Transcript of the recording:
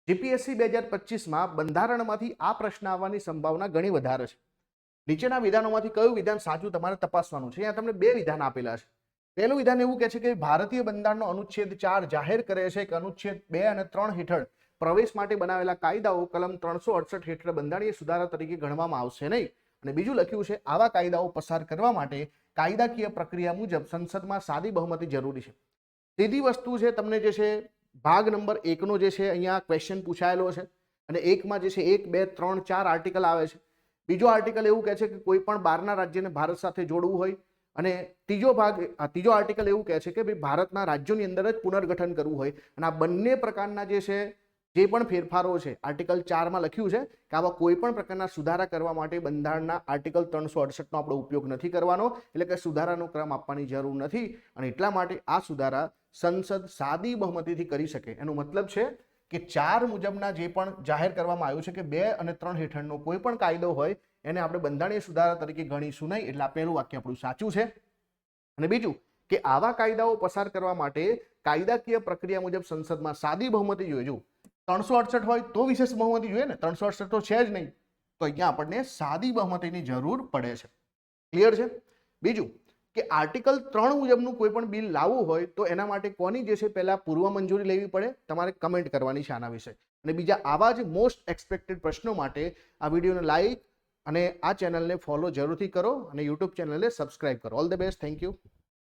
GPSC 2025માં બંધારણમાંથી આ પ્રશ્ન આવવાની સંભાવના ઘણી વધારે છે. નીચેના વિધાનોમાંથી કયું વિધાન સાચું તમારે તપાસવાનું છે. અહીંયા તમને બે વિધાન આપેલા છે. પહેલું વિધાન એવું કહે છે કે ભારતીય બંધારણનો અનુચ્છેદ 4 જાહેર કરે છે કે અનુચ્છેદ 2 અને 3 હેઠળ પ્રવેશ માટે બનાવેલા કાયદાઓ કલમ 368 હેઠળ બંધારણીય સુધારા તરીકે ગણવામાં આવશે નહીં. અને બીજું લખ્યું છે આવા કાયદાઓ પસાર કરવા માટે કાયદાકીય પ્રક્રિયા મુજબ સંસદમાં સાદી બહુમતી જરૂરી છે. સીધી વસ્તુ છે, તમને જે છે ભાગ નંબર 1 નો જે છે અહીંયા ક્વેશ્ચન પૂછાયેલો છે અને 1 માં જે છે 1, 2, 3, 4 આર્ટિકલ આવે છે. બીજો આર્ટિકલ એવું કહે છે કે કોઈ પણ બહારના રાજ્યને ભારત સાથે જોડવું હોય અને ત્રીજો આર્ટિકલ એવું કહે છે કે ભાઈ ભારતના રાજ્યોની અંદર જ પુનર્ગઠન કરવું હોય. અને આ બંને પ્રકારના જે છે જે પણ ફેરફારો છે આર્ટિકલ 4 માં લખ્યું છે કે આવા કોઈ પણ પ્રકારના સુધારા કરવા માટે બંધારણના આર્ટિકલ 368 નો આપણે ઉપયોગ નથી કરવાનો, એટલે કે સુધારાનો ક્રમ આપવાની જરૂર નથી. અને એટલા માટે આ સુધારા સંસદ સાદી બહુમતીથી કરી શકે. એનો મતલબ છે કે 4 મુજબના જે પણ જાહેર કરવામાં આવ્યું છે કે 2 અને 3 હેઠળનો કોઈ પણ કાયદો હોય એને આપણે બંધારણીય સુધારા તરીકે ગણીશું નહીં. એટલે આ પહેલું વાક્ય આપણું સાચું છે. અને બીજું કે આવા કાયદાઓ પસાર કરવા માટે કાયદાકીય પ્રક્રિયા મુજબ સંસદમાં સાદી બહુમતી જોઈએ. જો 368 હોય તો વિશેષ બહુમતી જોઈએ ને, 368 તો છે જ નહીં, તો અહીંયા આપણને સાદી બહુમતીની જરૂર પડે છે. ક્લિયર છે? બીજું કે આર્ટિકલ 3 મુજબનું કોઈ પણ બિલ લાવવું હોય તો એના માટે કોની જે છે પહેલા પૂર્વ મંજૂરી લેવી પડે, તમારે કમેન્ટ કરવાની છે આના વિશે. અને બીજા આવા જ મોસ્ટ એક્સપેક્ટેડ પ્રશ્નો માટે આ વિડીયોને લાઈક અને આ ચેનલને ફોલો જરૂરથી કરો અને યુટ્યુબ ચેનલને સબસ્ક્રાઇબ કરો. All the best. Thank you.